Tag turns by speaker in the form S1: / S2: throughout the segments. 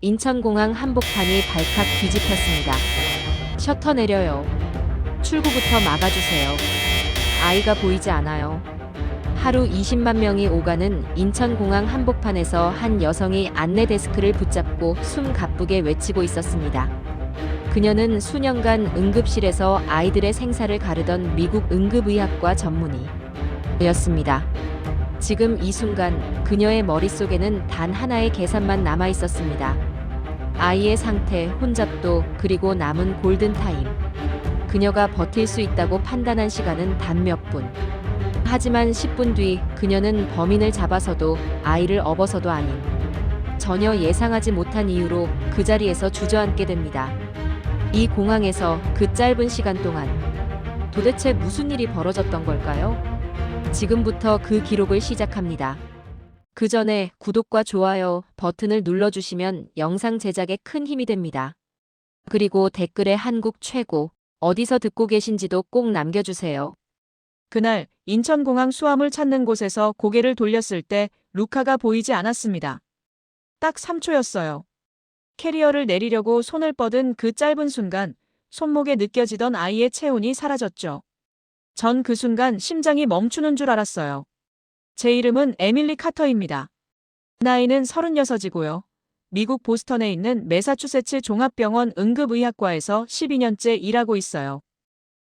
S1: 인천공항 한복판이 발칵 뒤집혔습니다. 셔터 내려요. 출구부터 막아주세요. 아이가 보이지 않아요. 하루 20만 명이 오가는 인천공항 한복판에서 한 여성이 안내 데스크를 붙잡고 숨 가쁘게 외치고 있었습니다. 그녀는 수년간 응급실에서 아이들의 생사를 가르던 미국 응급의학과 전문의였습니다. 지금 이 순간 그녀의 머릿속에는 단 하나의 계산만 남아 있었습니다. 아이의 상태, 혼잡도, 그리고 남은 골든타임. 그녀가 버틸 수 있다고 판단한 시간은 단 몇 분. 하지만 10분 뒤 그녀는 범인을 잡아서도 아이를 업어서도 아닌 전혀 예상하지 못한 이유로 그 자리에서 주저앉게 됩니다. 이 공항에서 그 짧은 시간 동안 도대체 무슨 일이 벌어졌던 걸까요? 지금부터 그 기록을 시작합니다. 그 전에 구독과 좋아요 버튼을 눌러주시면 영상 제작에 큰 힘이 됩니다. 그리고 댓글에 한국 최고, 어디서 듣고 계신지도 꼭 남겨주세요.
S2: 그날 인천공항 수암을 찾는 곳에서 고개를 돌렸을 때 루카가 보이지 않았습니다. 딱 3초였어요. 캐리어를 내리려고 손을 뻗은 그 짧은 순간 손목에 느껴지던 아이의 체온이 사라졌죠. 전 그 순간 심장이 멈추는 줄 알았어요. 제 이름은 에밀리 카터입니다. 나이는 36이고요. 미국 보스턴에 있는 매사추세츠 종합병원 응급의학과에서 12년째 일하고 있어요.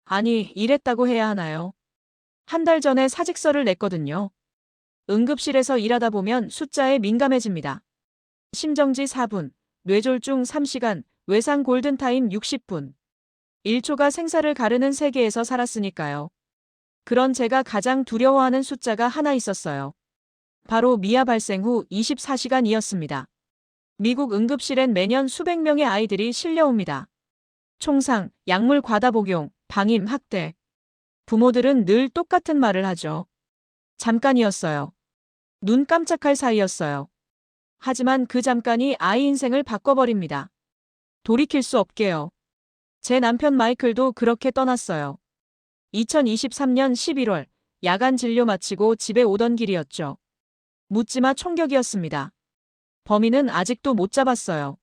S2: 아니, 일했다고 해야 하나요? 한 달 전에 사직서를 냈거든요. 응급실에서 일하다 보면 숫자에 민감해집니다. 심정지 4분, 뇌졸중 3시간, 외상 골든타임 60분. 1초가 생사를 가르는 세계에서 살았으니까요. 그런 제가 가장 두려워하는 숫자가 하나 있었어요. 바로 미아 발생 후 24시간이었습니다. 미국 응급실엔 매년 수백 명의 아이들이 실려옵니다. 총상, 약물 과다 복용, 방임, 학대. 부모들은 늘 똑같은 말을 하죠. 잠깐이었어요. 눈 깜짝할 사이였어요. 하지만 그 잠깐이 아이 인생을 바꿔버립니다. 돌이킬 수 없게요. 제 남편 마이클도 그렇게 떠났어요. 2023년 11월, 야간 진료 마치고 집에 오던 길이었죠. 묻지마 총격이었습니다. 범인은 아직도 못 잡았어요.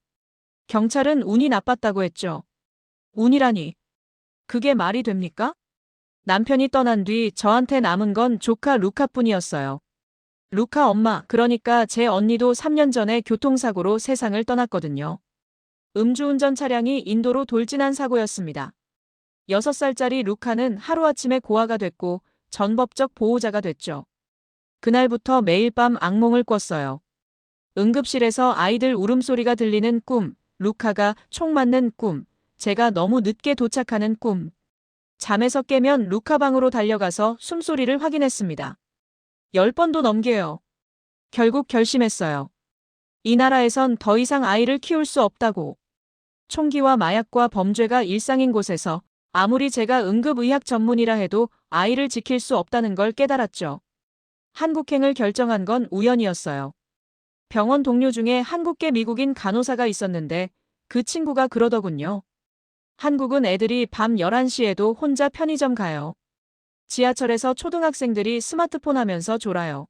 S2: 경찰은 운이 나빴다고 했죠. 운이라니. 그게 말이 됩니까? 남편이 떠난 뒤 저한테 남은 건 조카 루카뿐이었어요. 루카 엄마, 그러니까 제 언니도 3년 전에 교통사고로 세상을 떠났거든요. 음주운전 차량이 인도로 돌진한 사고였습니다. 6살짜리 루카는 하루아침에 고아가 됐고 전법적 보호자가 됐죠. 그날부터 매일 밤 악몽을 꿨어요. 응급실에서 아이들 울음소리가 들리는 꿈, 루카가 총 맞는 꿈, 제가 너무 늦게 도착하는 꿈. 잠에서 깨면 루카 방으로 달려가서 숨소리를 확인했습니다. 10번도 넘게요. 결국 결심했어요. 이 나라에선 더 이상 아이를 키울 수 없다고. 총기와 마약과 범죄가 일상인 곳에서 아무리 제가 응급의학 전문이라 해도 아이를 지킬 수 없다는 걸 깨달았죠. 한국행을 결정한 건 우연이었어요. 병원 동료 중에 한국계 미국인 간호사가 있었는데 그 친구가 그러더군요. 한국은 애들이 밤 11시에도 혼자 편의점 가요. 지하철에서 초등학생들이 스마트폰 하면서 졸아요.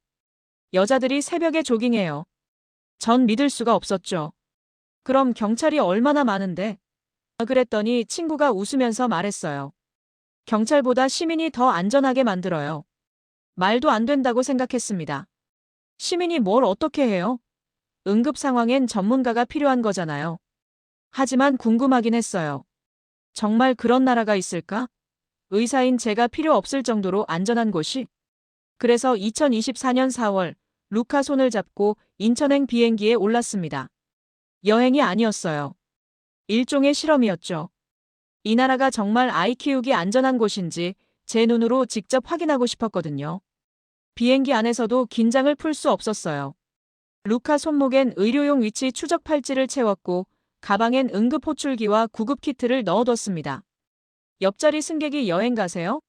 S2: 여자들이 새벽에 조깅해요. 전 믿을 수가 없었죠. 그럼 경찰이 얼마나 많은데? 그랬더니 친구가 웃으면서 말했어요. 경찰보다 시민이 더 안전하게 만들어요. 말도 안 된다고 생각했습니다. 시민이 뭘 어떻게 해요? 응급 상황엔 전문가가 필요한 거잖아요. 하지만 궁금하긴 했어요. 정말 그런 나라가 있을까? 의사인 제가 필요 없을 정도로 안전한 곳이? 그래서 2024년 4월, 루카 손을 잡고 인천행 비행기에 올랐습니다. 여행이 아니었어요. 일종의 실험이었죠. 이 나라가 정말 아이 키우기 안전한 곳인지 제 눈으로 직접 확인하고 싶었거든요. 비행기 안에서도 긴장을 풀 수 없었어요. 루카 손목엔 의료용 위치 추적 팔찌를 채웠고 가방엔 응급 호출기와 구급 키트를 넣어뒀습니다. 옆자리 승객이 여행 가세요?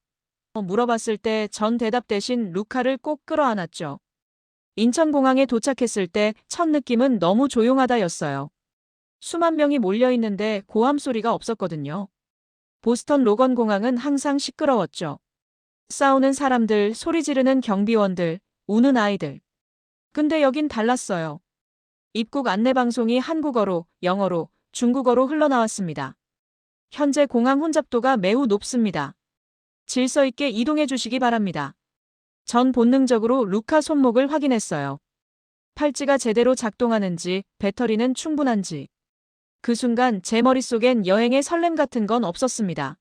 S2: 물어봤을 때 전 대답 대신 루카를 꼭 끌어안았죠. 인천공항에 도착했을 때 첫 느낌은 너무 조용하다였어요. 수만 명이 몰려있는데 고함 소리가 없었거든요. 보스턴 로건 공항은 항상 시끄러웠죠. 싸우는 사람들, 소리 지르는 경비원들, 우는 아이들. 근데 여긴 달랐어요. 입국 안내방송이 한국어로, 영어로, 중국어로 흘러나왔습니다. 현재 공항 혼잡도가 매우 높습니다. 질서 있게 이동해 주시기 바랍니다. 전 본능적으로 루카 손목을 확인했어요. 팔찌가 제대로 작동하는지, 배터리는 충분한지. 그 순간 제 머릿속엔 여행의 설렘 같은 건 없었습니다.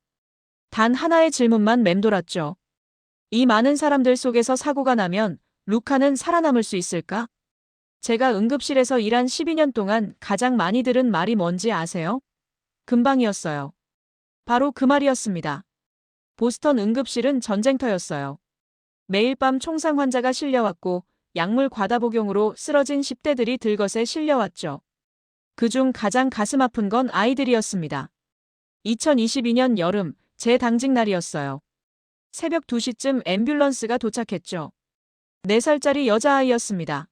S2: 단 하나의 질문만 맴돌았죠. 이 많은 사람들 속에서 사고가 나면 루카는 살아남을 수 있을까? 제가 응급실에서 일한 12년 동안 가장 많이 들은 말이 뭔지 아세요? 금방이었어요. 바로 그 말이었습니다. 보스턴 응급실은 전쟁터였어요. 매일 밤 총상 환자가 실려왔고 약물 과다 복용으로 쓰러진 10대들이 들것에 실려왔죠. 그중 가장 가슴 아픈 건 아이들이었습니다. 2022년 여름, 제 당직 날이었어요. 새벽 2시쯤 앰뷸런스가 도착했죠. 4살짜리 여자아이였습니다.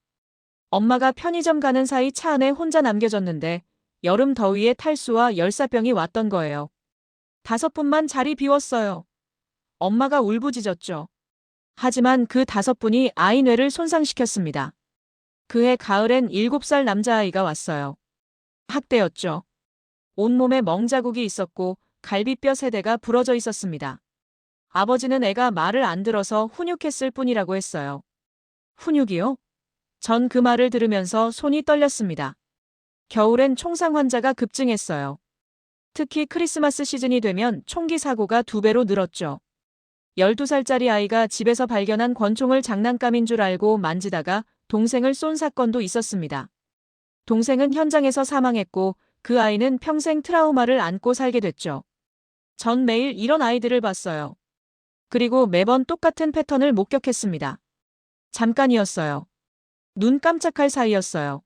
S2: 엄마가 편의점 가는 사이 차 안에 혼자 남겨졌는데 여름 더위에 탈수와 열사병이 왔던 거예요. 5분만 자리 비웠어요. 엄마가 울부짖었죠. 하지만 그 5분이 아이 뇌를 손상시켰습니다. 그해 가을엔 7살 남자아이가 왔어요. 학대였죠. 온몸에 멍자국이 있었고 갈비뼈 세대가 부러져 있었습니다. 아버지는 애가 말을 안 들어서 훈육했을 뿐이라고 했어요. 훈육이요? 전 그 말을 들으면서 손이 떨렸습니다. 겨울엔 총상 환자가 급증했어요. 특히 크리스마스 시즌이 되면 총기 사고가 2배로 늘었죠. 12살짜리 아이가 집에서 발견한 권총을 장난감인 줄 알고 만지다가 동생을 쏜 사건도 있었습니다. 동생은 현장에서 사망했고 그 아이는 평생 트라우마를 안고 살게 됐죠. 전 매일 이런 아이들을 봤어요. 그리고 매번 똑같은 패턴을 목격했습니다. 잠깐이었어요. 눈 깜짝할 사이였어요.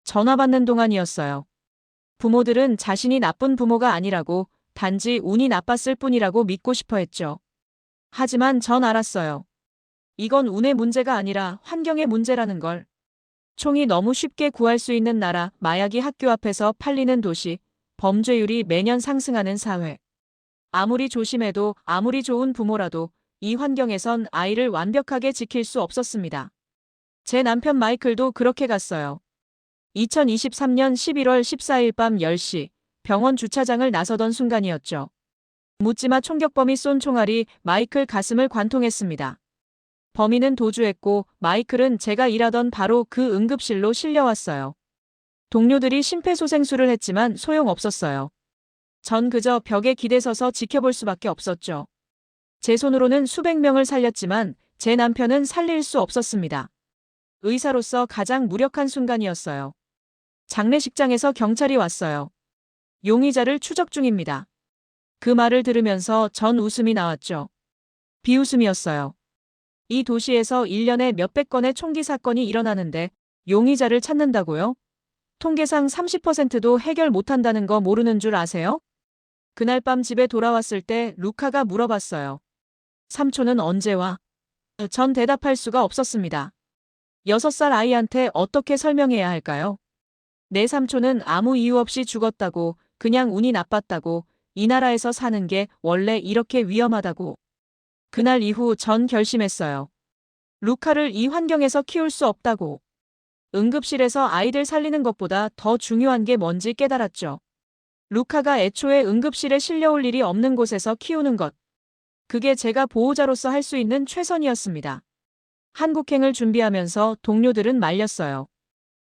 S2: 전화 받는 동안이었어요. 부모들은 자신이 나쁜 부모가 아니라고 단지 운이 나빴을 뿐이라고 믿고 싶어 했죠. 하지만 전 알았어요. 이건 운의 문제가 아니라 환경의 문제라는 걸. 총이 너무 쉽게 구할 수 있는 나라, 마약이 학교 앞에서 팔리는 도시, 범죄율이 매년 상승하는 사회. 아무리 조심해도 아무리 좋은 부모라도 이 환경에선 아이를 완벽하게 지킬 수 없었습니다. 제 남편 마이클도 그렇게 갔어요. 2023년 11월 14일 밤 10시 병원 주차장을 나서던 순간이었죠. 묻지마 총격범이 쏜 총알이 마이클 가슴을 관통했습니다. 범인은 도주했고 마이클은 제가 일하던 바로 그 응급실로 실려왔어요. 동료들이 심폐소생술을 했지만 소용없었어요. 전 그저 벽에 기대서서 지켜볼 수밖에 없었죠. 제 손으로는 수백 명을 살렸지만 제 남편은 살릴 수 없었습니다. 의사로서 가장 무력한 순간이었어요. 장례식장에서 경찰이 왔어요. 용의자를 추적 중입니다. 그 말을 들으면서 전 웃음이 나왔죠. 비웃음이었어요. 이 도시에서 1년에 몇백 건의 총기 사건이 일어나는데 용의자를 찾는다고요? 통계상 30%도 해결 못한다는 거 모르는 줄 아세요? 그날 밤 집에 돌아왔을 때 루카가 물어봤어요. 삼촌은 언제 와? 전 대답할 수가 없었습니다. 6살 아이한테 어떻게 설명해야 할까요? 내 삼촌은 아무 이유 없이 죽었다고, 그냥 운이 나빴다고, 이 나라에서 사는 게 원래 이렇게 위험하다고. 그날 이후 전 결심했어요. 루카를 이 환경에서 키울 수 없다고. 응급실에서 아이들 살리는 것보다 더 중요한 게 뭔지 깨달았죠. 루카가 애초에 응급실에 실려올 일이 없는 곳에서 키우는 것. 그게 제가 보호자로서 할 수 있는 최선이었습니다. 한국행을 준비하면서 동료들은 말렸어요.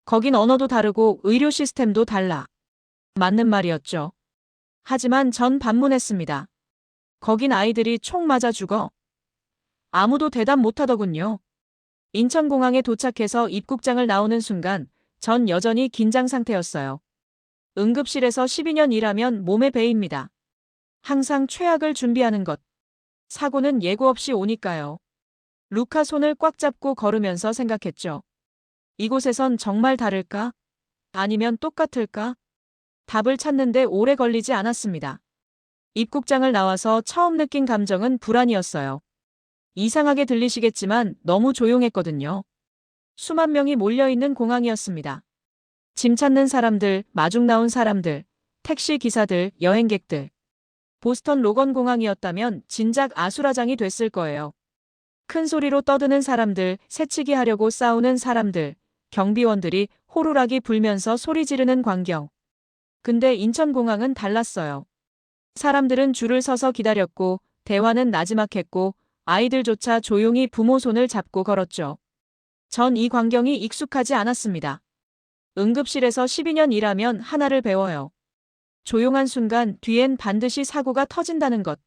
S2: 거긴 언어도 다르고 의료 시스템도 달라. 맞는 말이었죠. 하지만 전 반문했습니다. 거긴 아이들이 총 맞아 죽어. 아무도 대답 못하더군요. 인천공항에 도착해서 입국장을 나오는 순간 전 여전히 긴장 상태였어요. 응급실에서 12년 일하면 몸에 배입니다. 항상 최악을 준비하는 것. 사고는 예고 없이 오니까요. 루카 손을 꽉 잡고 걸으면서 생각했죠. 이곳에선 정말 다를까? 아니면 똑같을까? 답을 찾는데 오래 걸리지 않았습니다. 입국장을 나와서 처음 느낀 감정은 불안이었어요. 이상하게 들리시겠지만 너무 조용했거든요. 수만 명이 몰려있는 공항이었습니다. 짐 찾는 사람들, 마중 나온 사람들, 택시 기사들, 여행객들. 보스턴 로건 공항이었다면 진작 아수라장이 됐을 거예요. 큰 소리로 떠드는 사람들, 새치기 하려고 싸우는 사람들, 경비원들이 호루라기 불면서 소리 지르는 광경. 근데 인천공항은 달랐어요. 사람들은 줄을 서서 기다렸고, 대화는 나지막했고, 아이들조차 조용히 부모 손을 잡고 걸었죠. 전 이 광경이 익숙하지 않았습니다. 응급실에서 12년 일하면 하나를 배워요. 조용한 순간 뒤엔 반드시 사고가 터진다는 것.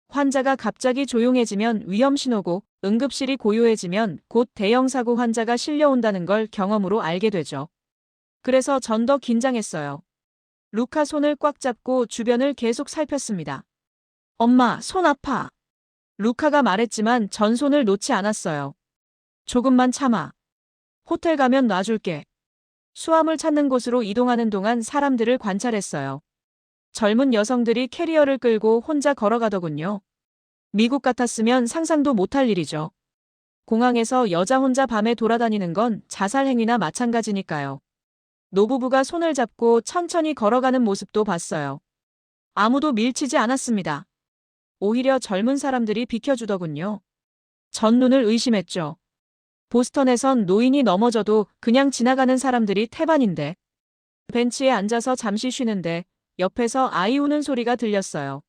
S2: 환자가 갑자기 조용해지면 위험 신호고, 응급실이 고요해지면 곧 대형 사고 환자가 실려온다는 걸 경험으로 알게 되죠. 그래서 전 더 긴장했어요. 루카 손을 꽉 잡고 주변을 계속 살폈습니다. 엄마, 손 아파. 루카가 말했지만 전 손을 놓지 않았어요. 조금만 참아. 호텔 가면 놔줄게. 수암을 찾는 곳으로 이동하는 동안 사람들을 관찰했어요. 젊은 여성들이 캐리어를 끌고 혼자 걸어가더군요. 미국 같았으면 상상도 못할 일이죠. 공항에서 여자 혼자 밤에 돌아다니는 건 자살 행위나 마찬가지니까요. 노부부가 손을 잡고 천천히 걸어가는 모습도 봤어요. 아무도 밀치지 않았습니다. 오히려 젊은 사람들이 비켜주더군요. 전 눈을 의심했죠. 보스턴에선 노인이 넘어져도 그냥 지나가는 사람들이 태반인데. 벤치에 앉아서 잠시 쉬는데 옆에서 아이 우는 소리가 들렸어요.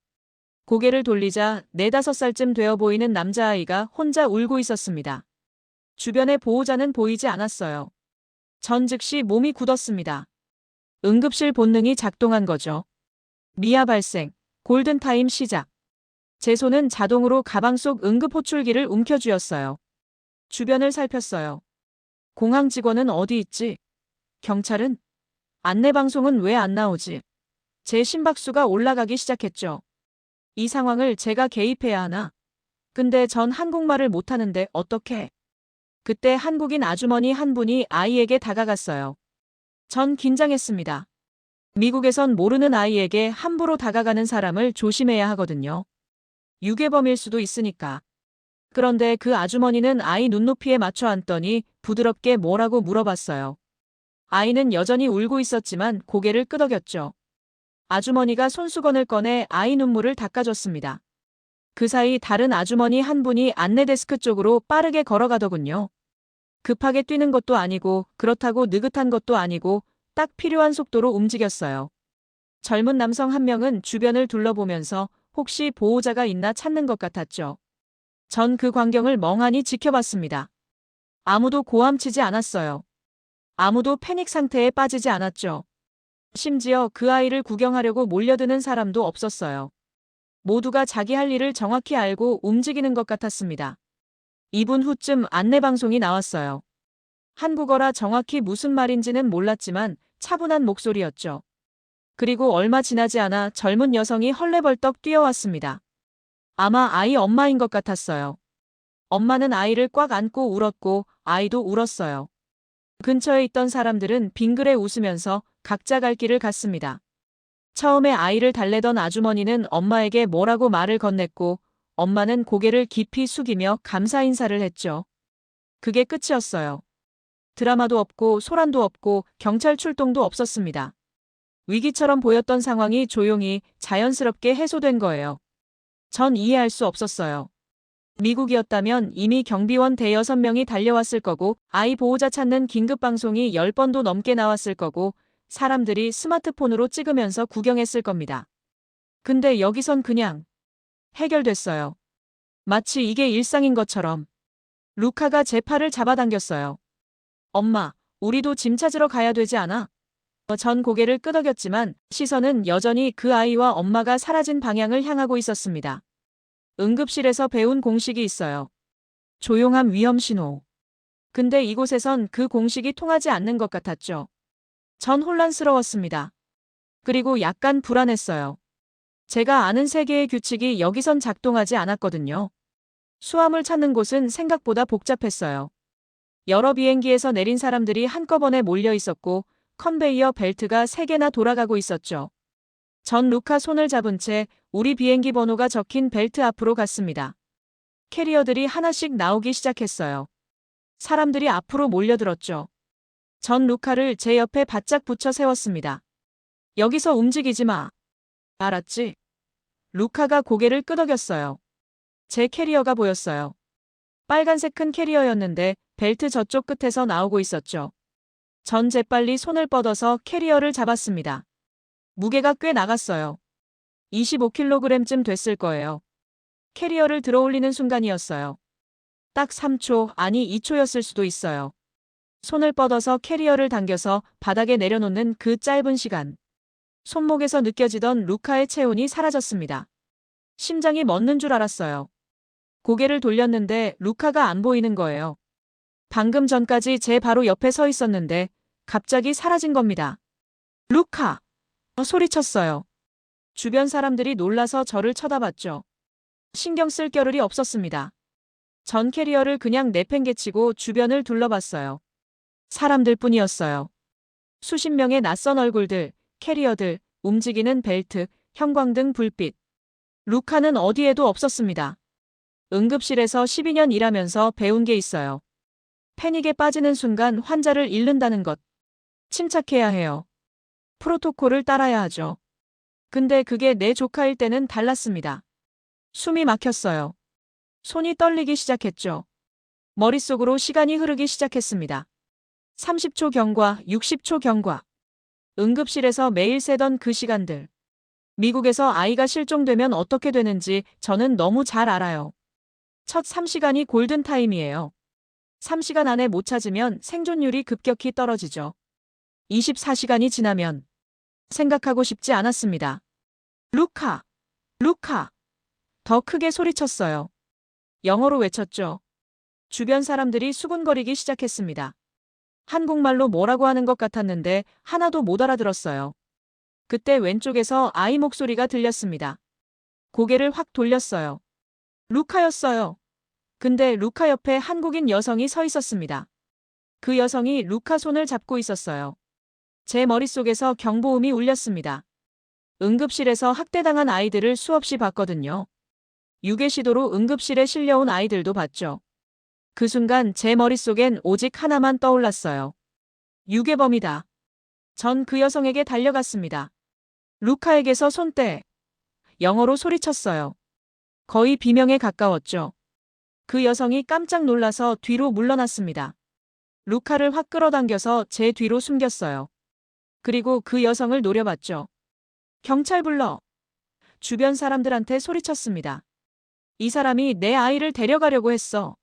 S2: 고개를 돌리자 4~5살쯤 되어 보이는 남자아이가 혼자 울고 있었습니다. 주변에 보호자는 보이지 않았어요. 전 즉시 몸이 굳었습니다. 응급실 본능이 작동한 거죠. 미아 발생, 골든타임 시작. 제 손은 자동으로 가방 속 응급호출기를 움켜쥐었어요. 주변을 살폈어요. 공항 직원은 어디 있지? 경찰은? 안내방송은 왜 안 나오지? 제 심박수가 올라가기 시작했죠. 이 상황을 제가 개입해야 하나? 근데 전 한국말을 못하는데 어떡해? 그때 한국인 아주머니 한 분이 아이에게 다가갔어요. 전 긴장했습니다. 미국에선 모르는 아이에게 함부로 다가가는 사람을 조심해야 하거든요. 유괴범일 수도 있으니까. 그런데 그 아주머니는 아이 눈높이에 맞춰 앉더니 부드럽게 뭐라고 물어봤어요. 아이는 여전히 울고 있었지만 고개를 끄덕였죠. 아주머니가 손수건을 꺼내 아이 눈물을 닦아줬습니다. 그 사이 다른 아주머니 한 분이 안내데스크 쪽으로 빠르게 걸어가더군요. 급하게 뛰는 것도 아니고 그렇다고 느긋한 것도 아니고 딱 필요한 속도로 움직였어요. 젊은 남성 한 명은 주변을 둘러보면서 혹시 보호자가 있나 찾는 것 같았죠. 전 그 광경을 멍하니 지켜봤습니다. 아무도 고함치지 않았어요. 아무도 패닉 상태에 빠지지 않았죠. 심지어 그 아이를 구경하려고 몰려드는 사람도 없었어요. 모두가 자기 할 일을 정확히 알고 움직이는 것 같았습니다. 2분 후쯤 안내방송이 나왔어요. 한국어라 정확히 무슨 말인지는 몰랐지만 차분한 목소리였죠. 그리고 얼마 지나지 않아 젊은 여성이 헐레벌떡 뛰어왔습니다. 아마 아이 엄마인 것 같았어요. 엄마는 아이를 꽉 안고 울었고 아이도 울었어요. 근처에 있던 사람들은 빙그레 웃으면서 각자 갈 길을 갔습니다. 처음에 아이를 달래던 아주머니는 엄마에게 뭐라고 말을 건넸고 엄마는 고개를 깊이 숙이며 감사 인사를 했죠. 그게 끝이었어요. 드라마도 없고 소란도 없고 경찰 출동도 없었습니다. 위기처럼 보였던 상황이 조용히 자연스럽게 해소된 거예요. 전 이해할 수 없었어요. 미국이었다면 이미 경비원 6~6명이 달려왔을 거고 아이 보호자 찾는 긴급방송이 10번도 넘게 나왔을 거고 사람들이 스마트폰으로 찍으면서 구경했을 겁니다. 근데 여기선 그냥 해결됐어요. 마치 이게 일상인 것처럼. 루카가 제 팔을 잡아당겼어요. 엄마, 우리도 짐 찾으러 가야 되지 않아? 전 고개를 끄덕였지만 시선은 여전히 그 아이와 엄마가 사라진 방향을 향하고 있었습니다. 응급실에서 배운 공식이 있어요. 조용함 위험 신호. 근데 이곳에선 그 공식이 통하지 않는 것 같았죠. 전 혼란스러웠습니다. 그리고 약간 불안했어요. 제가 아는 세계의 규칙이 여기선 작동하지 않았거든요. 수암을 찾는 곳은 생각보다 복잡했어요. 여러 비행기에서 내린 사람들이 한꺼번에 몰려 있었고 컨베이어 벨트가 3개나 돌아가고 있었죠. 전 루카 손을 잡은 채 우리 비행기 번호가 적힌 벨트 앞으로 갔습니다. 캐리어들이 하나씩 나오기 시작했어요. 사람들이 앞으로 몰려들었죠. 전 루카를 제 옆에 바짝 붙여 세웠습니다. 여기서 움직이지 마. 알았지? 루카가 고개를 끄덕였어요. 제 캐리어가 보였어요. 빨간색 큰 캐리어였는데 벨트 저쪽 끝에서 나오고 있었죠. 전 재빨리 손을 뻗어서 캐리어를 잡았습니다. 무게가 꽤 나갔어요. 25kg쯤 됐을 거예요. 캐리어를 들어올리는 순간이었어요. 딱 3초, 아니 2초였을 수도 있어요. 손을 뻗어서 캐리어를 당겨서 바닥에 내려놓는 그 짧은 시간. 손목에서 느껴지던 루카의 체온이 사라졌습니다. 심장이 멎는 줄 알았어요. 고개를 돌렸는데 루카가 안 보이는 거예요. 방금 전까지 제 바로 옆에 서 있었는데 갑자기 사라진 겁니다. 루카! 소리쳤어요. 주변 사람들이 놀라서 저를 쳐다봤죠. 신경 쓸 겨를이 없었습니다. 전 캐리어를 그냥 내팽개치고 주변을 둘러봤어요. 사람들 뿐이었어요. 수십 명의 낯선 얼굴들, 캐리어들, 움직이는 벨트, 형광등 불빛. 루카는 어디에도 없었습니다. 응급실에서 12년 일하면서 배운 게 있어요. 패닉에 빠지는 순간 환자를 잃는다는 것. 침착해야 해요. 프로토콜을 따라야 하죠. 근데 그게 내 조카일 때는 달랐습니다. 숨이 막혔어요. 손이 떨리기 시작했죠. 머릿속으로 시간이 흐르기 시작했습니다. 30초 경과, 60초 경과. 응급실에서 매일 새던 그 시간들. 미국에서 아이가 실종되면 어떻게 되는지 저는 너무 잘 알아요. 첫 3시간이 골든타임이에요. 3시간 안에 못 찾으면 생존율이 급격히 떨어지죠. 24시간이 지나면 생각하고 싶지 않았습니다. 루카! 루카! 더 크게 소리쳤어요. 영어로 외쳤죠. 주변 사람들이 수군거리기 시작했습니다. 한국말로 뭐라고 하는 것 같았는데 하나도 못 알아들었어요. 그때 왼쪽에서 아이 목소리가 들렸습니다. 고개를 확 돌렸어요. 루카였어요. 근데 루카 옆에 한국인 여성이 서 있었습니다. 그 여성이 루카 손을 잡고 있었어요. 제 머릿속에서 경보음이 울렸습니다. 응급실에서 학대당한 아이들을 수없이 봤거든요. 유괴 시도로 응급실에 실려온 아이들도 봤죠. 그 순간 제 머릿속엔 오직 하나만 떠올랐어요. 유괴범이다. 전 그 여성에게 달려갔습니다. 루카에게서 손 떼. 영어로 소리쳤어요. 거의 비명에 가까웠죠. 그 여성이 깜짝 놀라서 뒤로 물러났습니다. 루카를 확 끌어당겨서 제 뒤로 숨겼어요. 그리고 그 여성을 노려봤죠. 경찰 불러. 주변 사람들한테 소리쳤습니다. 이 사람이 내 아이를 데려가려고 했어.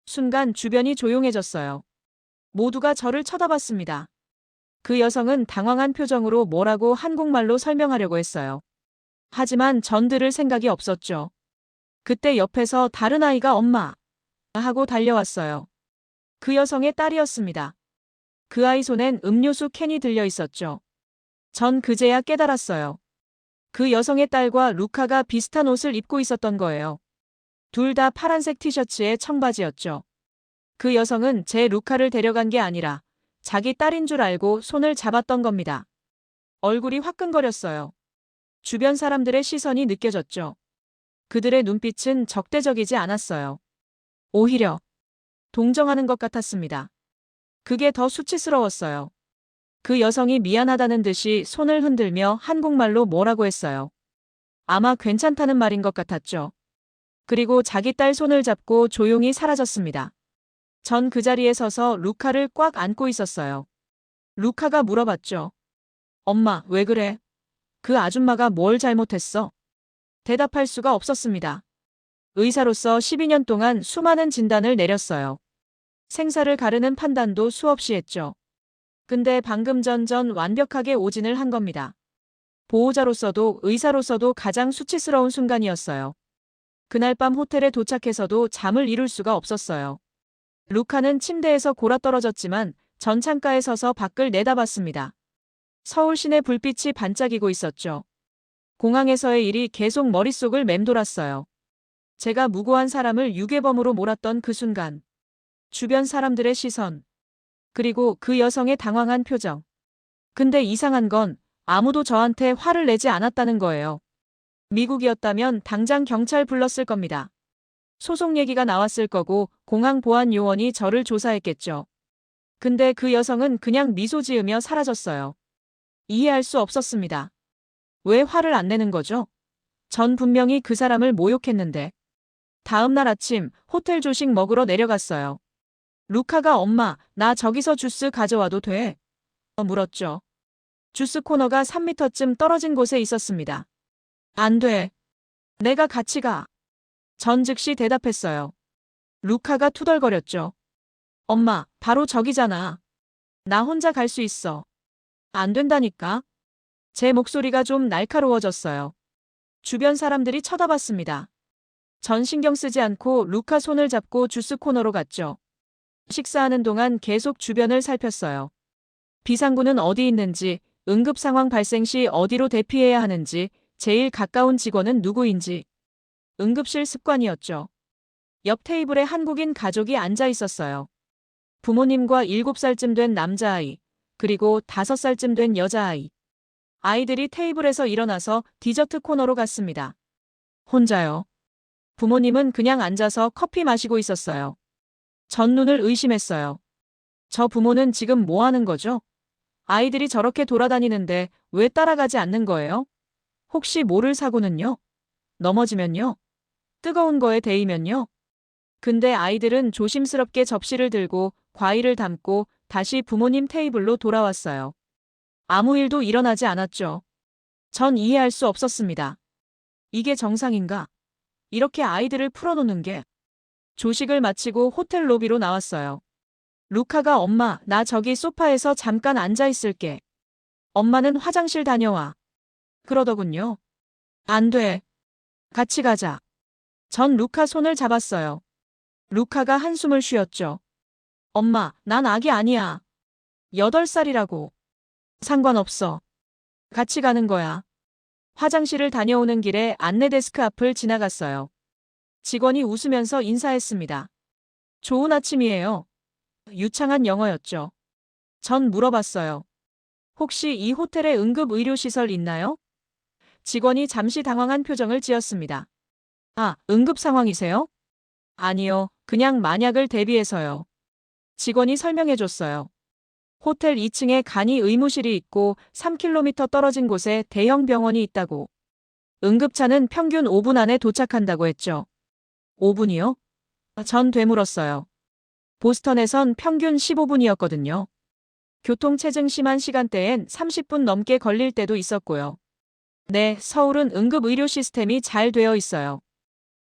S2: 순간 주변이 조용해졌어요. 모두가 저를 쳐다봤습니다. 그 여성은 당황한 표정으로 뭐라고 한국말로 설명하려고 했어요. 하지만 전 들을 생각이 없었죠. 그때 옆에서 다른 아이가 엄마 하고 달려왔어요. 그 여성의 딸이었습니다. 그 아이 손엔 음료수 캔이 들려 있었죠. 전 그제야 깨달았어요. 그 여성의 딸과 루카가 비슷한 옷을 입고 있었던 거예요. 둘 다 파란색 티셔츠에 청바지였죠. 그 여성은 제 루카를 데려간 게 아니라 자기 딸인 줄 알고 손을 잡았던 겁니다. 얼굴이 화끈거렸어요. 주변 사람들의 시선이 느껴졌죠. 그들의 눈빛은 적대적이지 않았어요. 오히려 동정하는 것 같았습니다. 그게 더 수치스러웠어요. 그 여성이 미안하다는 듯이 손을 흔들며 한국말로 뭐라고 했어요. 아마 괜찮다는 말인 것 같았죠. 그리고 자기 딸 손을 잡고 조용히 사라졌습니다. 전 그 자리에 서서 루카를 꽉 안고 있었어요. 루카가 물어봤죠. 엄마, 왜 그래? 그 아줌마가 뭘 잘못했어? 대답할 수가 없었습니다. 의사로서 12년 동안 수많은 진단을 내렸어요. 생사를 가르는 판단도 수없이 했죠. 근데 방금 전 완벽하게 오진을 한 겁니다. 보호자로서도 의사로서도 가장 수치스러운 순간이었어요. 그날 밤 호텔에 도착해서도 잠을 이룰 수가 없었어요. 루카는 침대에서 골아떨어졌지만 전 창가에 서서 밖을 내다봤습니다. 서울 시내 불빛이 반짝이고 있었죠. 공항에서의 일이 계속 머릿속을 맴돌았어요. 제가 무고한 사람을 유괴범으로 몰았던 그 순간. 주변 사람들의 시선. 그리고 그 여성의 당황한 표정. 근데 이상한 건 아무도 저한테 화를 내지 않았다는 거예요. 미국이었다면 당장 경찰 불렀을 겁니다. 소송 얘기가 나왔을 거고 공항 보안 요원이 저를 조사했겠죠. 근데 그 여성은 그냥 미소 지으며 사라졌어요. 이해할 수 없었습니다. 왜 화를 안 내는 거죠? 전 분명히 그 사람을 모욕했는데. 다음 날 아침 호텔 조식 먹으러 내려갔어요. 루카가 엄마, 나 저기서 주스 가져와도 돼? 물었죠. 주스 코너가 3미터쯤 떨어진 곳에 있었습니다. 안 돼. 내가 같이 가. 전 즉시 대답했어요. 루카가 투덜거렸죠. 엄마, 바로 저기잖아. 나 혼자 갈 수 있어. 안 된다니까. 제 목소리가 좀 날카로워졌어요. 주변 사람들이 쳐다봤습니다. 전 신경 쓰지 않고 루카 손을 잡고 주스 코너로 갔죠. 식사하는 동안 계속 주변을 살폈어요. 비상구는 어디 있는지, 응급 상황 발생 시 어디로 대피해야 하는지, 제일 가까운 직원은 누구인지. 응급실 습관이었죠. 옆 테이블에 한국인 가족이 앉아 있었어요. 부모님과 7살쯤 된 남자아이, 그리고 5살쯤 된 여자아이. 아이들이 테이블에서 일어나서 디저트 코너로 갔습니다. 혼자요. 부모님은 그냥 앉아서 커피 마시고 있었어요. 전 눈을 의심했어요. 저 부모는 지금 뭐 하는 거죠? 아이들이 저렇게 돌아다니는데 왜 따라가지 않는 거예요? 혹시 모를 사고는요? 넘어지면요? 뜨거운 거에 데이면요? 근데 아이들은 조심스럽게 접시를 들고 과일을 담고 다시 부모님 테이블로 돌아왔어요. 아무 일도 일어나지 않았죠. 전 이해할 수 없었습니다. 이게 정상인가? 이렇게 아이들을 풀어놓는 게. 조식을 마치고 호텔 로비로 나왔어요. 루카가 엄마, 나 저기 소파에서 잠깐 앉아 있을게. 엄마는 화장실 다녀와. 그러더군요. 안 돼. 같이 가자. 전 루카 손을 잡았어요. 루카가 한숨을 쉬었죠. 엄마, 난 아기 아니야. 8살이라고. 상관없어. 같이 가는 거야. 화장실을 다녀오는 길에 안내 데스크 앞을 지나갔어요. 직원이 웃으면서 인사했습니다. 좋은 아침이에요. 유창한 영어였죠. 전 물어봤어요. 혹시 이 호텔에 응급의료시설 있나요? 직원이 잠시 당황한 표정을 지었습니다. 아, 응급 상황이세요? 아니요, 그냥 만약을 대비해서요. 직원이 설명해줬어요. 호텔 2층에 간이 의무실이 있고 3km 떨어진 곳에 대형 병원이 있다고. 응급차는 평균 5분 안에 도착한다고 했죠. 5분이요? 전 되물었어요. 보스턴에선 평균 15분이었거든요. 교통체증 심한 시간대엔 30분 넘게 걸릴 때도 있었고요. 네, 서울은 응급의료 시스템이 잘 되어 있어요.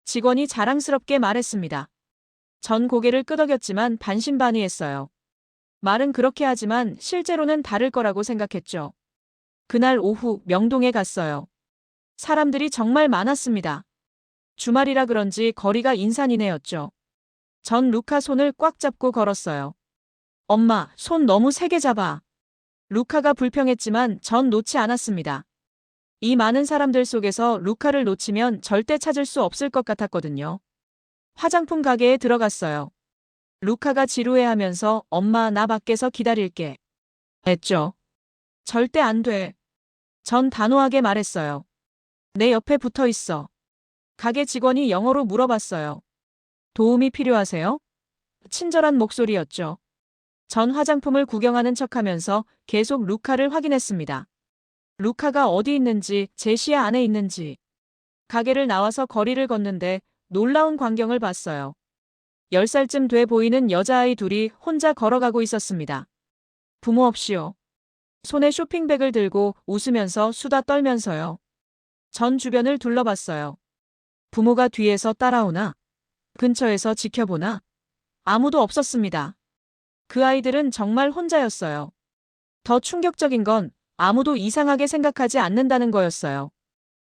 S2: 직원이 자랑스럽게 말했습니다. 전 고개를 끄덕였지만 반신반의했어요. 말은 그렇게 하지만 실제로는 다를 거라고 생각했죠. 그날 오후 명동에 갔어요. 사람들이 정말 많았습니다. 주말이라 그런지 거리가 인산이네였죠. 전 루카 손을 꽉 잡고 걸었어요. 엄마, 손 너무 세게 잡아. 루카가 불평했지만 전 놓지 않았습니다. 이 많은 사람들 속에서 루카를 놓치면 절대 찾을 수 없을 것 같았거든요. 화장품 가게에 들어갔어요. 루카가 지루해하면서 엄마 나 밖에서 기다릴게. 했죠. 절대 안 돼. 전 단호하게 말했어요. 내 옆에 붙어 있어. 가게 직원이 영어로 물어봤어요. 도움이 필요하세요? 친절한 목소리였죠. 전 화장품을 구경하는 척하면서 계속 루카를 확인했습니다. 루카가 어디 있는지, 제 시야 안에 있는지. 가게를 나와서 거리를 걷는데 놀라운 광경을 봤어요. 10살쯤 돼 보이는 여자아이 둘이 혼자 걸어가고 있었습니다. 부모 없이요. 손에 쇼핑백을 들고 웃으면서 수다 떨면서요. 전 주변을 둘러봤어요. 부모가 뒤에서 따라오나? 근처에서 지켜보나? 아무도 없었습니다. 그 아이들은 정말 혼자였어요. 더 충격적인 건 아무도 이상하게 생각하지 않는다는 거였어요.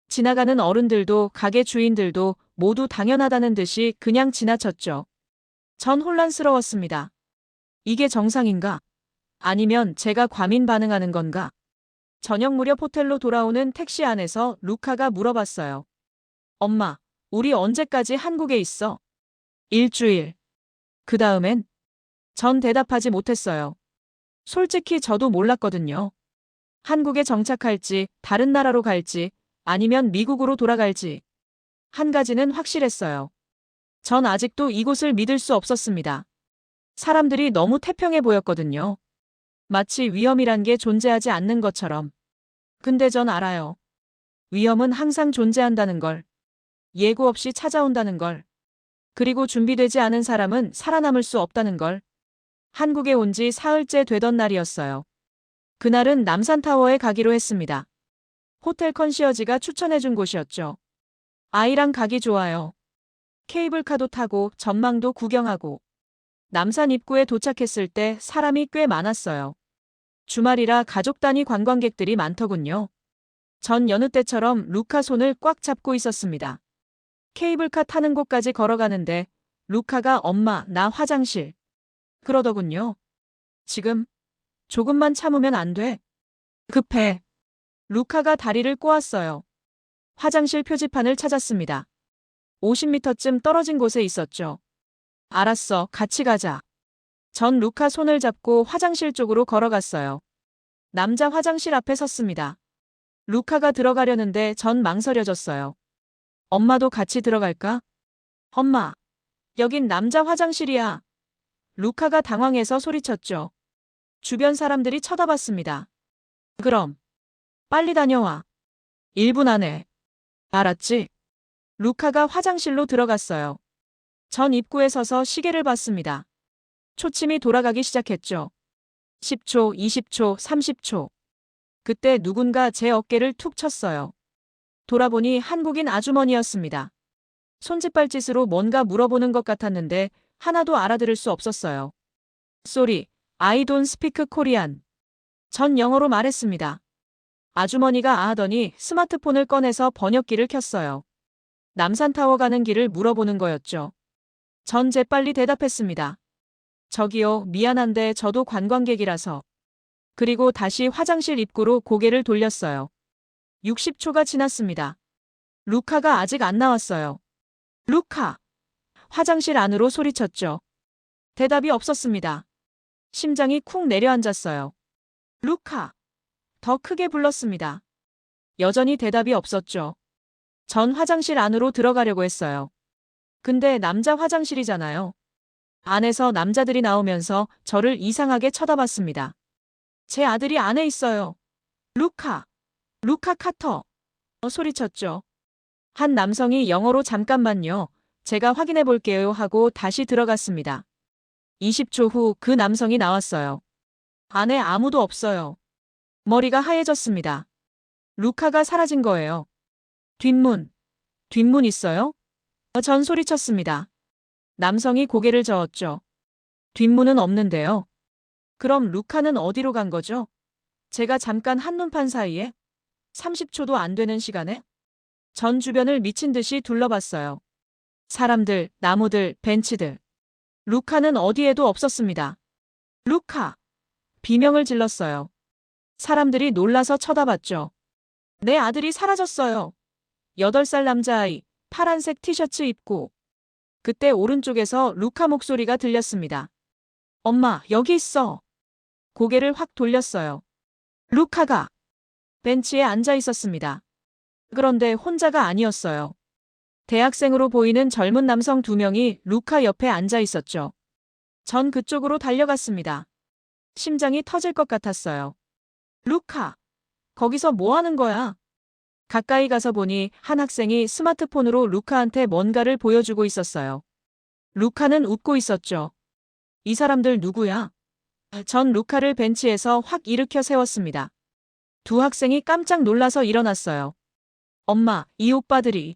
S2: 지나가는 어른들도 가게 주인들도 모두 당연하다는 듯이 그냥 지나쳤죠. 전 혼란스러웠습니다. 이게 정상인가? 아니면 제가 과민 반응하는 건가? 저녁 무렵 호텔로 돌아오는 택시 안에서 루카가 물어봤어요. 엄마, 우리 언제까지 한국에 있어? 일주일. 그 다음엔? 전 대답하지 못했어요. 솔직히 저도 몰랐거든요. 한국에 정착할지, 다른 나라로 갈지, 아니면 미국으로 돌아갈지. 한 가지는 확실했어요. 전 아직도 이곳을 믿을 수 없었습니다. 사람들이 너무 태평해 보였거든요. 마치 위험이란 게 존재하지 않는 것처럼. 근데 전 알아요. 위험은 항상 존재한다는 걸. 예고 없이 찾아온다는 걸. 그리고 준비되지 않은 사람은 살아남을 수 없다는 걸. 한국에 온 지 사흘째 되던 날이었어요. 그날은 남산타워에 가기로 했습니다. 호텔 컨시어지가 추천해준 곳이었죠. 아이랑 가기 좋아요. 케이블카도 타고 전망도 구경하고. 남산 입구에 도착했을 때 사람이 꽤 많았어요. 주말이라 가족 단위 관광객들이 많더군요. 전 여느 때처럼 루카 손을 꽉 잡고 있었습니다. 케이블카 타는 곳까지 걸어가는데 루카가 엄마, 나 화장실. 그러더군요. 지금? 조금만 참으면 안 돼. 급해. 루카가 다리를 꼬았어요. 화장실 표지판을 찾았습니다. 50m쯤 떨어진 곳에 있었죠. 알았어, 같이 가자. 전 루카 손을 잡고 화장실 쪽으로 걸어갔어요. 남자 화장실 앞에 섰습니다. 루카가 들어가려는데 전 망설여졌어요. 엄마도 같이 들어갈까? 엄마, 여긴 남자 화장실이야. 루카가 당황해서 소리쳤죠. 주변 사람들이 쳐다봤습니다. 그럼 빨리 다녀와. 1분 안에. 알았지? 루카가 화장실로 들어갔어요. 전 입구에 서서 시계를 봤습니다. 초침이 돌아가기 시작했죠. 10초, 20초, 30초. 그때 누군가 제 어깨를 툭 쳤어요. 돌아보니 한국인 아주머니였습니다. 손짓발짓으로 뭔가 물어보는 것 같았는데 하나도 알아들을 수 없었어요. Sorry, I don't speak Korean. 전 영어로 말했습니다. 아주머니가 아하더니 스마트폰을 꺼내서 번역기를 켰어요. 남산타워 가는 길을 물어보는 거였죠. 전 재빨리 대답했습니다. 저기요, 미안한데 저도 관광객이라서. 그리고 다시 화장실 입구로 고개를 돌렸어요. 60초가 지났습니다. 루카가 아직 안 나왔어요. 루카! 화장실 안으로 소리쳤죠. 대답이 없었습니다. 심장이 쿵 내려앉았어요. 루카! 더 크게 불렀습니다. 여전히 대답이 없었죠. 전 화장실 안으로 들어가려고 했어요. 근데 남자 화장실이잖아요. 안에서 남자들이 나오면서 저를 이상하게 쳐다봤습니다. 제 아들이 안에 있어요. 루카! 루카 카터! 소리쳤죠. 한 남성이 영어로 잠깐만요. 제가 확인해 볼게요 하고 다시 들어갔습니다. 20초 후 그 남성이 나왔어요. 안에 아무도 없어요. 머리가 하얘졌습니다. 루카가 사라진 거예요. 뒷문. 뒷문 있어요? 전 소리쳤습니다. 남성이 고개를 저었죠. 뒷문은 없는데요. 그럼 루카는 어디로 간 거죠? 제가 잠깐 한눈판 사이에 30초도 안 되는 시간에 전 주변을 미친 듯이 둘러봤어요. 사람들, 나무들, 벤치들. 루카는 어디에도 없었습니다. 루카! 비명을 질렀어요. 사람들이 놀라서 쳐다봤죠. 내 아들이 사라졌어요. 8살 남자아이, 파란색 티셔츠 입고. 그때 오른쪽에서 루카 목소리가 들렸습니다. 엄마, 여기 있어. 고개를 확 돌렸어요. 루카가 벤치에 앉아 있었습니다. 그런데 혼자가 아니었어요. 대학생으로 보이는 젊은 남성 2명이 루카 옆에 앉아 있었죠. 전 그쪽으로 달려갔습니다. 심장이 터질 것 같았어요. 루카, 거기서 뭐 하는 거야? 가까이 가서 보니 한 학생이 스마트폰으로 루카한테 뭔가를 보여주고 있었어요. 루카는 웃고 있었죠. 이 사람들 누구야? 전 루카를 벤치에서 확 일으켜 세웠습니다. 두 학생이 깜짝 놀라서 일어났어요. 엄마, 이 오빠들이.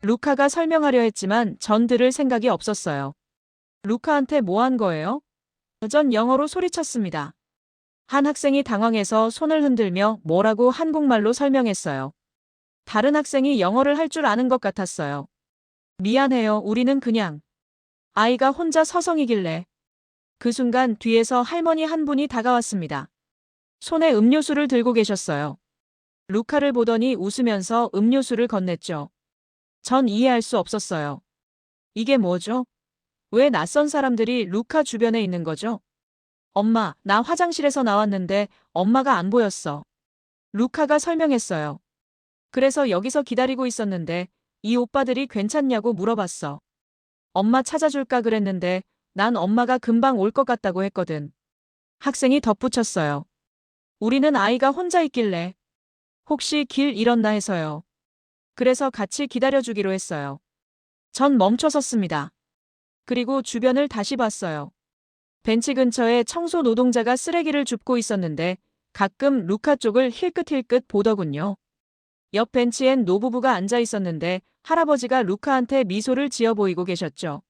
S2: 루카가 설명하려 했지만 전 들을 생각이 없었어요. 루카한테 뭐 한 거예요? 전 영어로 소리쳤습니다. 한 학생이 당황해서 손을 흔들며 뭐라고 한국말로 설명했어요. 다른 학생이 영어를 할 줄 아는 것 같았어요. 미안해요, 우리는 그냥. 아이가 혼자 서성이길래. 그 순간 뒤에서 할머니 한 분이 다가왔습니다. 손에 음료수를 들고 계셨어요. 루카를 보더니 웃으면서 음료수를 건넸죠. 전 이해할 수 없었어요. 이게 뭐죠? 왜 낯선 사람들이 루카 주변에 있는 거죠? 엄마, 나 화장실에서 나왔는데 엄마가 안 보였어. 루카가 설명했어요. 그래서 여기서 기다리고 있었는데 이 오빠들이 괜찮냐고 물어봤어. 엄마 찾아줄까 그랬는데 난 엄마가 금방 올 것 같다고 했거든. 학생이 덧붙였어요. 우리는 아이가 혼자 있길래 혹시 길 잃었나 해서요. 그래서 같이 기다려주기로 했어요. 전 멈춰 섰습니다. 그리고 주변을 다시 봤어요. 벤치 근처에 청소 노동자가 쓰레기를 줍고 있었는데 가끔 루카 쪽을 힐끗힐끗 보더군요. 옆 벤치엔 노부부가 앉아 있었는데 할아버지가 루카한테 미소를 지어 보이고 계셨죠.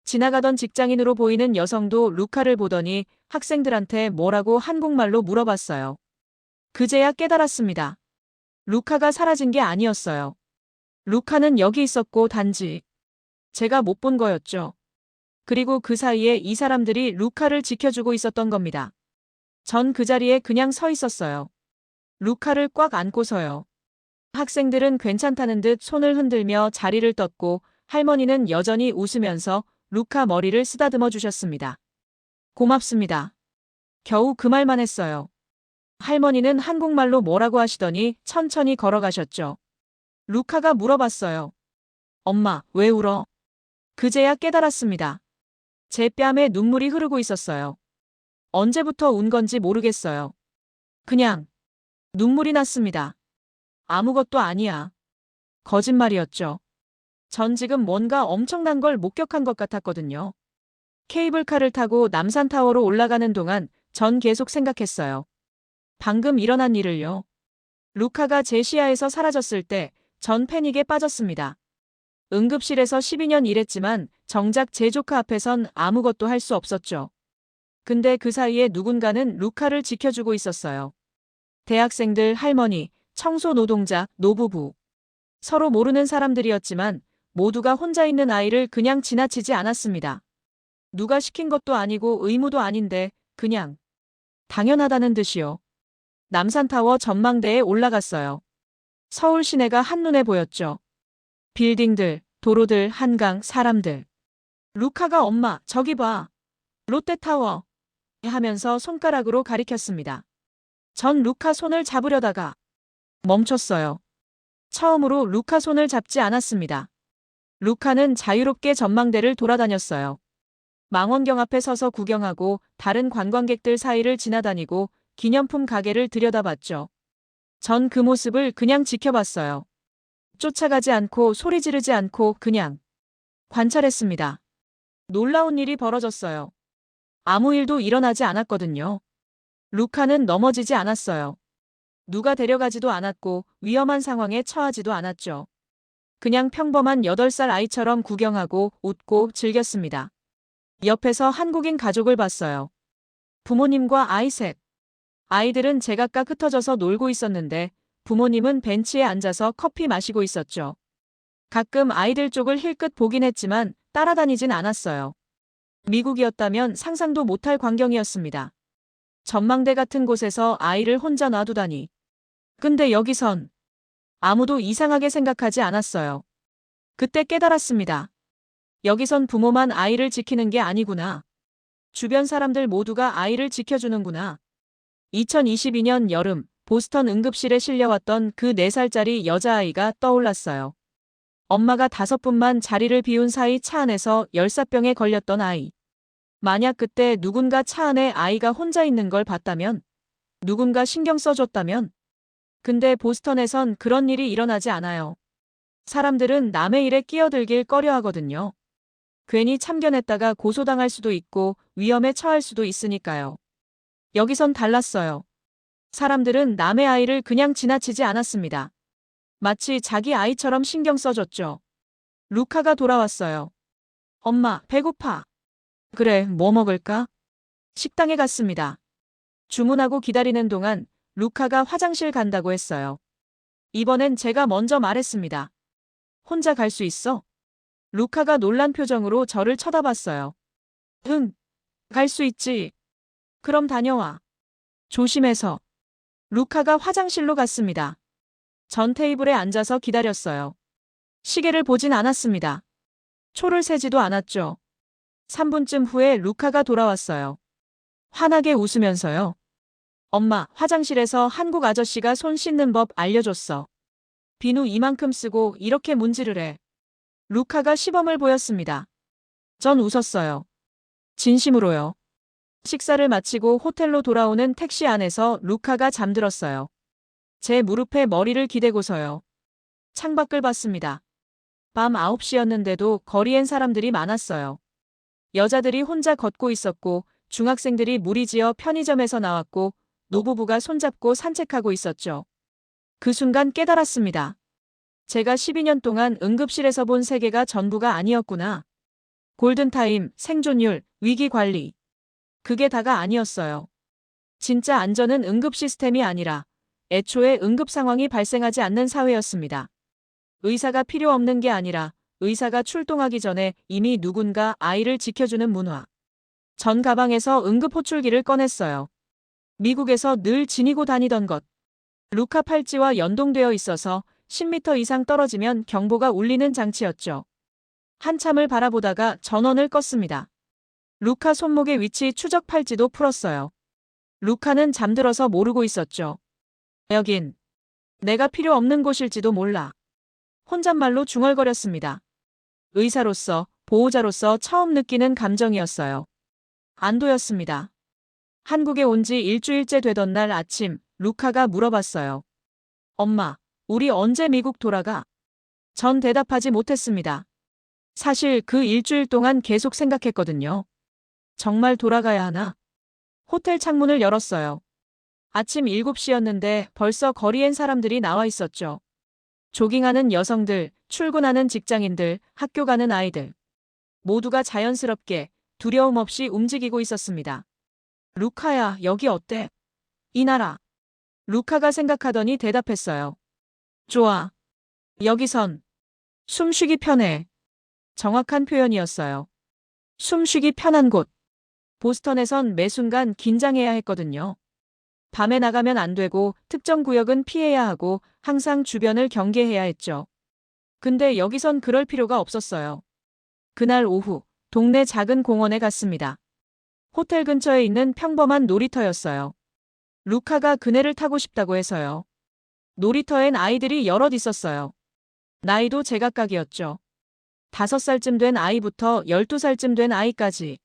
S2: 지나가던 직장인으로 보이는 여성도 루카를 보더니 학생들한테 뭐라고 한국말로 물어봤어요. 그제야 깨달았습니다. 루카가 사라진 게 아니었어요. 루카는 여기 있었고 단지 제가 못 본 거였죠. 그리고 그 사이에 이 사람들이 루카를 지켜주고 있었던 겁니다. 전 그 자리에 그냥 서 있었어요. 루카를 꽉 안고서요. 학생들은 괜찮다는 듯 손을 흔들며 자리를 떴고 할머니는 여전히 웃으면서 루카 머리를 쓰다듬어 주셨습니다. 고맙습니다. 겨우 그 말만 했어요. 할머니는 한국말로 뭐라고 하시더니 천천히 걸어가셨죠. 루카가 물어봤어요. 엄마, 왜 울어? 그제야 깨달았습니다. 제 뺨에 눈물이 흐르고 있었어요. 언제부터 운 건지 모르겠어요. 그냥 눈물이 났습니다. 아무것도 아니야. 거짓말이었죠. 전 지금 뭔가 엄청난 걸 목격한 것 같았거든요. 케이블카를 타고 남산타워로 올라가는 동안 전 계속 생각했어요. 방금 일어난 일을요. 루카가 제 시야에서 사라졌을 때 전 패닉에 빠졌습니다. 응급실에서 12년 일했지만 정작 제 조카 앞에선 아무것도 할 수 없었죠. 근데 그 사이에 누군가는 루카를 지켜주고 있었어요. 대학생들, 할머니, 청소 노동자, 노부부. 서로 모르는 사람들이었지만 모두가 혼자 있는 아이를 그냥 지나치지 않았습니다. 누가 시킨 것도 아니고 의무도 아닌데 그냥 당연하다는 듯이요. 남산타워 전망대에 올라갔어요. 서울 시내가 한눈에 보였죠. 빌딩들, 도로들, 한강, 사람들. 루카가 엄마, 저기 봐. 롯데타워. 하면서 손가락으로 가리켰습니다. 전 루카 손을 잡으려다가 멈췄어요. 처음으로 루카 손을 잡지 않았습니다. 루카는 자유롭게 전망대를 돌아다녔어요. 망원경 앞에 서서 구경하고 다른 관광객들 사이를 지나다니고 기념품 가게를 들여다봤죠. 전 그 모습을 그냥 지켜봤어요. 쫓아가지 않고 소리 지르지 않고 그냥 관찰했습니다. 놀라운 일이 벌어졌어요. 아무 일도 일어나지 않았거든요. 루카는 넘어지지 않았어요. 누가 데려가지도 않았고 위험한 상황에 처하지도 않았죠. 그냥 평범한 8살 아이처럼 구경하고 웃고 즐겼습니다. 옆에서 한국인 가족을 봤어요. 부모님과 아이 셋. 아이들은 제각각 흩어져서 놀고 있었는데 부모님은 벤치에 앉아서 커피 마시고 있었죠. 가끔 아이들 쪽을 힐끗 보긴 했지만 따라다니진 않았어요. 미국이었다면 상상도 못할 광경이었습니다. 전망대 같은 곳에서 아이를 혼자 놔두다니. 근데 여기선 아무도 이상하게 생각하지 않았어요. 그때 깨달았습니다. 여기선 부모만 아이를 지키는 게 아니구나. 주변 사람들 모두가 아이를 지켜주는구나. 2022년 여름 보스턴 응급실에 실려왔던 그 4살짜리 여자아이가 떠올랐어요. 엄마가 5분만 자리를 비운 사이 차 안에서 열사병에 걸렸던 아이. 만약 그때 누군가 차 안에 아이가 혼자 있는 걸 봤다면? 누군가 신경 써줬다면? 근데 보스턴에선 그런 일이 일어나지 않아요. 사람들은 남의 일에 끼어들길 꺼려하거든요. 괜히 참견했다가 고소당할 수도 있고 위험에 처할 수도 있으니까요. 여기선 달랐어요. 사람들은 남의 아이를 그냥 지나치지 않았습니다. 마치 자기 아이처럼 신경 써줬죠. 루카가 돌아왔어요. 엄마, 배고파. 그래, 뭐 먹을까? 식당에 갔습니다. 주문하고 기다리는 동안 루카가 화장실 간다고 했어요. 이번엔 제가 먼저 말했습니다. 혼자 갈 수 있어? 루카가 놀란 표정으로 저를 쳐다봤어요. 응, 갈 수 있지. 그럼 다녀와. 조심해서. 루카가 화장실로 갔습니다. 전 테이블에 앉아서 기다렸어요. 시계를 보진 않았습니다. 초를 세지도 않았죠. 3분쯤 후에 루카가 돌아왔어요. 환하게 웃으면서요. 엄마, 화장실에서 한국 아저씨가 손 씻는 법 알려줬어. 비누 이만큼 쓰고 이렇게 문지르래. 루카가 시범을 보였습니다. 전 웃었어요. 진심으로요. 식사를 마치고 호텔로 돌아오는 택시 안에서 루카가 잠들었어요. 제 무릎에 머리를 기대고서요. 창밖을 봤습니다. 밤 9시였는데도 거리엔 사람들이 많았어요. 여자들이 혼자 걷고 있었고 중학생들이 무리지어 편의점에서 나왔고 노부부가 손잡고 산책하고 있었죠. 그 순간 깨달았습니다. 제가 12년 동안 응급실에서 본 세계가 전부가 아니었구나. 골든타임, 생존율, 위기관리. 그게 다가 아니었어요. 진짜 안전은 응급 시스템이 아니라 애초에 응급 상황이 발생하지 않는 사회였습니다. 의사가 필요 없는 게 아니라 의사가 출동하기 전에 이미 누군가 아이를 지켜주는 문화. 전 가방에서 응급 호출기를 꺼냈어요. 미국에서 늘 지니고 다니던 것. 루카 팔찌와 연동되어 있어서 10m 이상 떨어지면 경보가 울리는 장치였죠. 한참을 바라보다가 전원을 껐습니다. 루카 손목의 위치 추적 팔찌도 풀었어요. 루카는 잠들어서 모르고 있었죠. 여긴 내가 필요 없는 곳일지도 몰라. 혼잣말로 중얼거렸습니다. 의사로서, 보호자로서 처음 느끼는 감정이었어요. 안도였습니다. 한국에 온 지 일주일째 되던 날 아침, 루카가 물어봤어요. 엄마, 우리 언제 미국 돌아가? 전 대답하지 못했습니다. 사실 그 일주일 동안 계속 생각했거든요. 정말 돌아가야 하나? 호텔 창문을 열었어요. 아침 7시였는데 벌써 거리엔 사람들이 나와 있었죠. 조깅하는 여성들, 출근하는 직장인들, 학교 가는 아이들. 모두가 자연스럽게 두려움 없이 움직이고 있었습니다. 루카야, 여기 어때? 이 나라. 루카가 생각하더니 대답했어요. 좋아. 여기선 숨쉬기 편해. 정확한 표현이었어요. 숨쉬기 편한 곳. 보스턴에선 매 순간 긴장해야 했거든요. 밤에 나가면 안 되고 특정 구역은 피해야 하고 항상 주변을 경계해야 했죠. 근데 여기선 그럴 필요가 없었어요. 그날 오후 동네 작은 공원에 갔습니다. 호텔 근처에 있는 평범한 놀이터였어요. 루카가 그네를 타고 싶다고 해서요. 놀이터엔 아이들이 여럿 있었어요. 나이도 제각각이었죠. 5살쯤 된 아이부터 12살쯤 된 아이까지.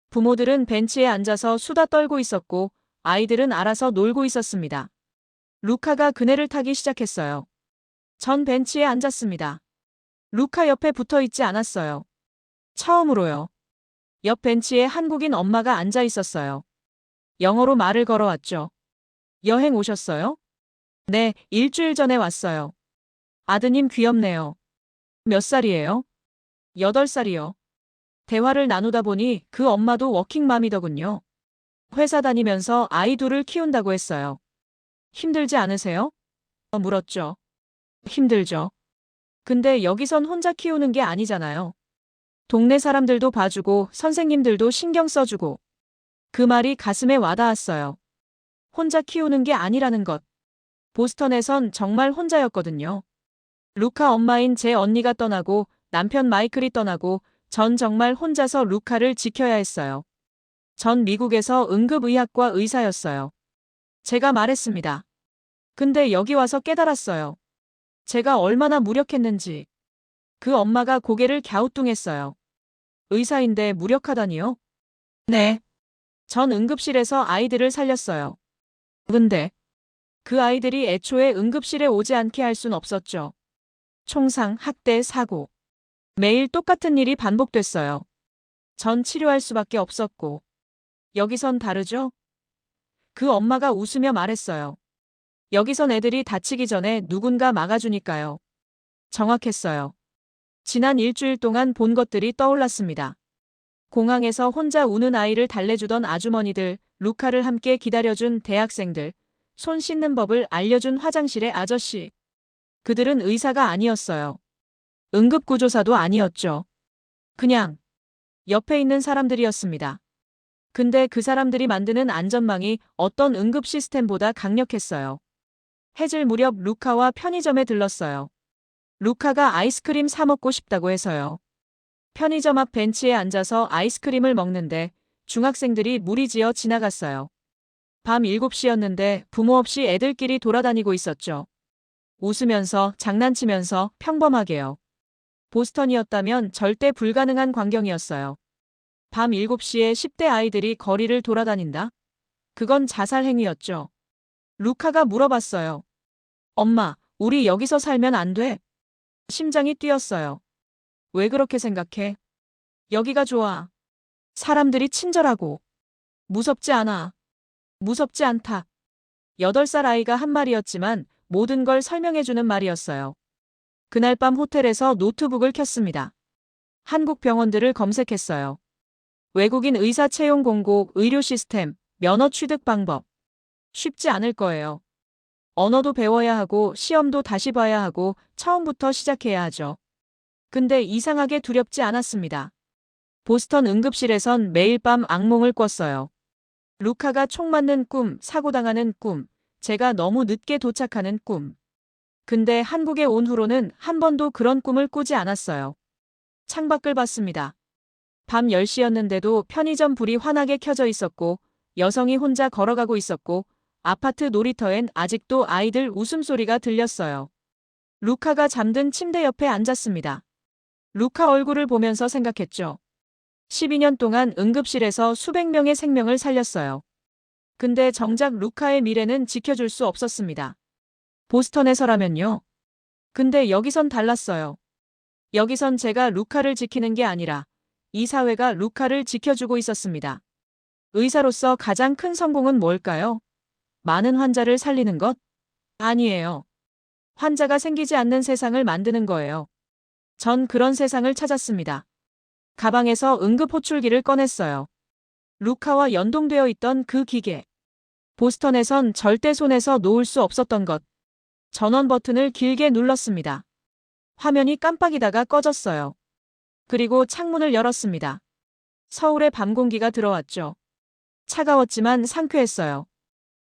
S2: 부모들은 벤치에 앉아서 수다 떨고 있었고 아이들은 알아서 놀고 있었습니다. 루카가 그네를 타기 시작했어요. 전 벤치에 앉았습니다. 루카 옆에 붙어 있지 않았어요. 처음으로요. 옆 벤치에 한국인 엄마가 앉아 있었어요. 영어로 말을 걸어왔죠. 여행 오셨어요? 네, 일주일 전에 왔어요. 아드님 귀엽네요. 몇 살이에요? 8살이요. 대화를 나누다 보니 그 엄마도 워킹맘이더군요. 회사 다니면서 아이 둘을 키운다고 했어요. 힘들지 않으세요? 물었죠. 힘들죠. 근데 여기선 혼자 키우는 게 아니잖아요. 동네 사람들도 봐주고 선생님들도 신경 써주고. 그 말이 가슴에 와닿았어요. 혼자 키우는 게 아니라는 것. 보스턴에선 정말 혼자였거든요. 루카 엄마인 제 언니가 떠나고 남편 마이클이 떠나고 전 정말 혼자서 루카를 지켜야 했어요. 전 미국에서 응급의학과 의사였어요. 제가 말했습니다. 근데 여기 와서 깨달았어요. 제가 얼마나 무력했는지. 그 엄마가 고개를 갸우뚱했어요. 의사인데 무력하다니요? 네. 전 응급실에서 아이들을 살렸어요. 근데 그 아이들이 애초에 응급실에 오지 않게 할 순 없었죠. 총상, 학대, 사고. 매일 똑같은 일이 반복됐어요. 전 치료할 수밖에 없었고. 여기선 다르죠? 그 엄마가 웃으며 말했어요. 여기선 애들이 다치기 전에 누군가 막아주니까요. 정확했어요. 지난 일주일 동안 본 것들이 떠올랐습니다. 공항에서 혼자 우는 아이를 달래주던 아주머니들, 루카를 함께 기다려준 대학생들, 손 씻는 법을 알려준 화장실의 아저씨. 그들은 의사가 아니었어요. 응급구조사도 아니었죠. 그냥 옆에 있는 사람들이었습니다. 근데 그 사람들이 만드는 안전망이 어떤 응급 시스템보다 강력했어요. 해질 무렵 루카와 편의점에 들렀어요. 루카가 아이스크림 사 먹고 싶다고 해서요. 편의점 앞 벤치에 앉아서 아이스크림을 먹는데 중학생들이 무리지어 지나갔어요. 밤 7시였는데 부모 없이 애들끼리 돌아다니고 있었죠. 웃으면서 장난치면서 평범하게요. 보스턴이었다면 절대 불가능한 광경이었어요. 밤 7시에 10대 아이들이 거리를 돌아다닌다? 그건 자살 행위였죠. 루카가 물어봤어요. 엄마, 우리 여기서 살면 안 돼? 심장이 뛰었어요. 왜 그렇게 생각해? 여기가 좋아. 사람들이 친절하고. 무섭지 않아. 무섭지 않다. 8살 아이가 한 말이었지만 모든 걸 설명해주는 말이었어요. 그날 밤 호텔에서 노트북을 켰습니다. 한국 병원들을 검색했어요. 외국인 의사 채용 공고, 의료 시스템, 면허 취득 방법. 쉽지 않을 거예요. 언어도 배워야 하고 시험도 다시 봐야 하고 처음부터 시작해야 하죠. 근데 이상하게 두렵지 않았습니다. 보스턴 응급실에선 매일 밤 악몽을 꿨어요. 루카가 총 맞는 꿈, 사고당하는 꿈, 제가 너무 늦게 도착하는 꿈. 근데 한국에 온 후로는 한 번도 그런 꿈을 꾸지 않았어요. 창밖을 봤습니다. 밤 10시였는데도 편의점 불이 환하게 켜져 있었고, 여성이 혼자 걸어가고 있었고, 아파트 놀이터엔 아직도 아이들 웃음소리가 들렸어요. 루카가 잠든 침대 옆에 앉았습니다. 루카 얼굴을 보면서 생각했죠. 12년 동안 응급실에서 수백 명의 생명을 살렸어요. 근데 정작 루카의 미래는 지켜줄 수 없었습니다. 보스턴에서라면요. 근데 여기선 달랐어요. 여기선 제가 루카를 지키는 게 아니라 이 사회가 루카를 지켜주고 있었습니다. 의사로서 가장 큰 성공은 뭘까요? 많은 환자를 살리는 것? 아니에요. 환자가 생기지 않는 세상을 만드는 거예요. 전 그런 세상을 찾았습니다. 가방에서 응급호출기를 꺼냈어요. 루카와 연동되어 있던 그 기계. 보스턴에선 절대 손에서 놓을 수 없었던 것. 전원 버튼을 길게 눌렀습니다. 화면이 깜빡이다가 꺼졌어요. 그리고 창문을 열었습니다. 서울의 밤 공기가 들어왔죠. 차가웠지만 상쾌했어요.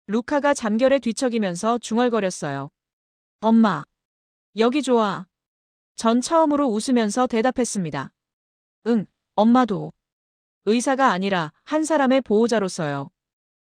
S2: 루카가 잠결에 뒤척이면서 중얼거렸어요. 엄마. 여기 좋아. 전 처음으로 웃으면서 대답했습니다. 응, 엄마도. 의사가 아니라 한 사람의 보호자로서요.